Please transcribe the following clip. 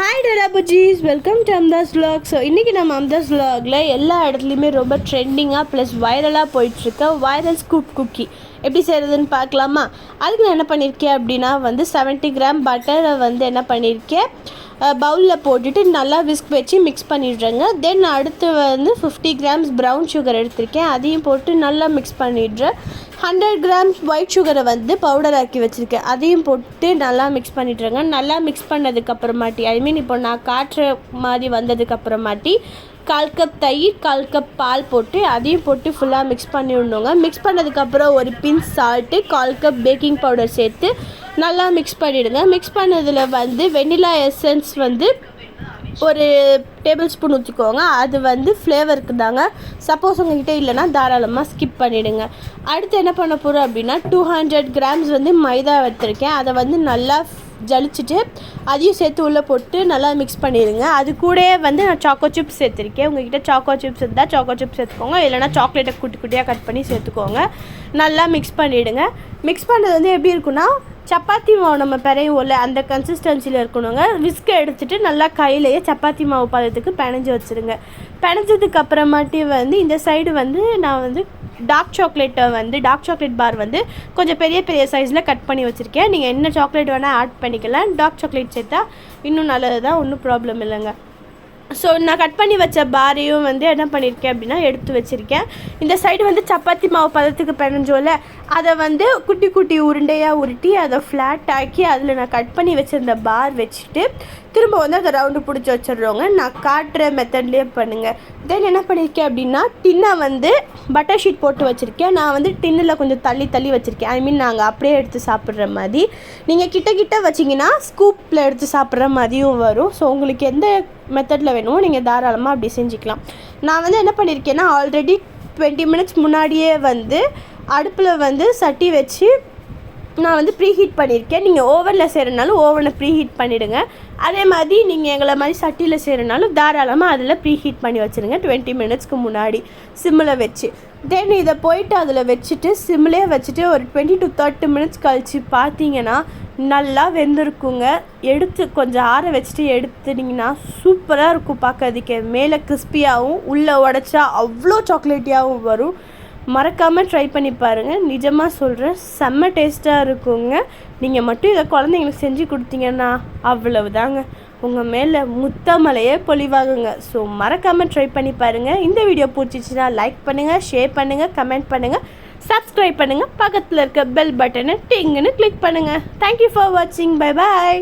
Hi டெராபுஜீஸ், welcome to அம்தாஸ் vlog. So இன்றைக்கி நம்ம அம்தாஸ் vlogல எல்லா இடத்துலையுமே ரொம்ப ட்ரெண்டிங்காக ப்ளஸ் வைரலாக போயிட்டுருக்க வைரல் ஸ்கூப் குக்கி எப்படி செய்கிறதுன்னு பார்க்கலாமா? அதுக்கு நான் என்ன பண்ணியிருக்கேன் அப்படின்னா 70 கிராம் பட்டரை என்ன பண்ணியிருக்கேன் பவுலில் போட்டுட்டு நல்லா விஸ்க் வச்சு மிக்ஸ் பண்ணிடுறேங்க. தென் அடுத்து 50 கிராம்ஸ் ப்ரௌன் சுகர் எடுத்திருக்கேன், அதையும் போட்டு நல்லா மிக்ஸ் பண்ணிடுறேன். 100 கிராம்ஸ் ஒயிட் சுகரை பவுடர் ஆக்கி வச்சுருக்கேன், அதையும் போட்டு நல்லா மிக்ஸ் பண்ணிடுறேங்க. நல்லா மிக்ஸ் பண்ணதுக்கப்புறமாட்டி இப்போ நான் காட்டுற மாதிரி வந்ததுக்கப்புறமாட்டி 1/4 கப் தயிர் 1/4 கப் பால் போட்டு அதையும் போட்டு ஃபுல்லாக மிக்ஸ் பண்ணி விடணுங்க. மிக்ஸ் பண்ணதுக்கப்புறம் ஒரு pinch salt 1/4 cup baking powder சேர்த்து நல்லா மிக்ஸ் பண்ணிவிடுங்க. மிக்ஸ் பண்ணதில் வெண்ணிலா எசன்ஸ் ஒரு டேபிள் ஸ்பூன் ஊற்றிக்கோங்க. அது ஃப்ளேவருக்கு தாங்க. சப்போஸ் உங்கள்கிட்ட இல்லைனா தாராளமாக ஸ்கிப் பண்ணிவிடுங்க. அடுத்து என்ன பண்ண போகிறோம் அப்படின்னா 200 கிராம்ஸ் மைதா எடுத்திருக்கேன், அதை நல்லா ஜலிச்சுட்டு அதையும் சேர்த்து உள்ளே போட்டு நல்லா மிக்ஸ் பண்ணிடுங்க. அது கூட நான் சாக்கோ சிப்ஸ் சேர்த்துருக்கேன். உங்கள்கிட்ட சாக்கோ சிப்ஸ் இருந்தால் சாக்கோ சிப்ஸ் சேர்த்துக்கோங்க, இல்லைனா சாக்லேட்டை குட்டி குட்டியாக கட் பண்ணி சேர்த்துக்கோங்க. நல்லா மிக்ஸ் பண்ணிவிடுங்க. மிக்ஸ் பண்ணது எப்படி இருக்குன்னா சப்பாத்தி மாவு நம்ம பிறையும்ல அந்த கன்சிஸ்டன்சியில் இருக்கணுங்க. விஸ்கை எடுத்துகிட்டு நல்லா கையிலேயே சப்பாத்தி மாவு பதத்துக்கு பிணைஞ்சி வச்சுருங்க. பிணைஞ்சதுக்கு அப்புறமாட்டி இந்த சைடு நான் டார்க் சாக்லேட் பார் கொஞ்சம் பெரிய பெரிய சைஸில் கட் பண்ணி வச்சுருக்கேன். நீங்கள் என்ன சாக்லேட் வேணால் ஆட் பண்ணிக்கலாம். டார்க் சாக்லேட் சேர்த்தா இன்னும் நல்லது தான், ஒன்றும் ப்ராப்ளம் இல்லைங்க. ஸோ நான் கட் பண்ணி வச்ச பாரையும் என்ன பண்ணியிருக்கேன் அப்படின்னா எடுத்து வச்சுருக்கேன். இந்த சைடு சப்பாத்தி மாவு பதத்துக்கு பிணைஞ்சோல அதை குட்டி குட்டி உருண்டையாக உருட்டி அதை ஃப்ளாட் ஆக்கி அதில் நான் கட் பண்ணி வச்சுருந்த பார் வச்சுட்டு திரும்ப அதை ரவுண்டு பிடிச்சி வச்சிடுறோங்க. நான் காட்டுற மெத்தட்லேயே பண்ணுங்கள். தென் என்ன பண்ணியிருக்கேன் அப்படின்னா டின்னை பட்டர் ஷீட் போட்டு வச்சுருக்கேன். நான் டின்னில் கொஞ்சம் தள்ளி தள்ளி வச்சுருக்கேன். நாங்கள் அப்படியே எடுத்து சாப்பிட்ற மாதிரி. நீங்கள் கிட்ட வச்சிங்கன்னா ஸ்கூப்பில் எடுத்து சாப்பிட்ற மாதிரியும் வரும். ஸோ உங்களுக்கு எந்த மெத்தடில் வேணுமோ நீங்கள் தாராளமாக அப்படி செஞ்சுக்கலாம். நான் என்ன பண்ணியிருக்கேன்னா ஆல்ரெடி 20 மினிட்ஸ் முன்னாடியே அடுப்பில் சட்டி வச்சு நான் ப்ரீஹீட் பண்ணியிருக்கேன். நீங்கள் ஓவனில் செய்கிறனாலும் ஓவனை ப்ரீஹீட் பண்ணிவிடுங்க. அதே மாதிரி நீங்கள் எங்களை மாதிரி சட்டியில் செய்கிறனாலும் தாராளமாக அதில் ப்ரீஹீட் பண்ணி வச்சுருங்க 20 மினிட்ஸ்க்கு முன்னாடி சிம்மில் வச்சு. தென் இதை போயிட்டு அதில் வச்சுட்டு சிம்மிலே வச்சுட்டு ஒரு 20 to 30 மினிட்ஸ் கழித்து பார்த்தீங்கன்னா நல்லா வெந்திருக்குங்க. எடுத்து கொஞ்சம் ஆற வச்சுட்டு எடுத்துட்டிங்கன்னா சூப்பராக இருக்கும். பார்க்கறதுக்கே மேலே கிறிஸ்பியாகவும் உள்ளே உடச்சா அவ்வளோ சாக்லேட்டியாகவும் வரும். மறக்காமல் ட்ரை பண்ணி பாருங்கள். நிஜமாக சொல்கிறேன், செம்ம டேஸ்ட்டாக இருக்குங்க. நீங்கள் மட்டும் இதை குழந்தைங்களுக்கு செஞ்சு கொடுத்தீங்கன்னா அவ்வளவுதாங்க, உங்கள் மேலே முத்தமலையே பொழிவாகுங்க. ஸோ மறக்காமல் ட்ரை பண்ணி பாருங்கள். இந்த வீடியோ பிடிச்சிச்சின்னா லைக் பண்ணுங்கள், ஷேர் பண்ணுங்கள், கமெண்ட் பண்ணுங்கள், சப்ஸ்கிரைப் பண்ணுங்கள். பக்கத்தில் இருக்க பெல் பட்டனை டிங்குன்னு கிளிக் பண்ணுங்கள். தேங்க்யூ ஃபார் வாட்சிங். Bye bye.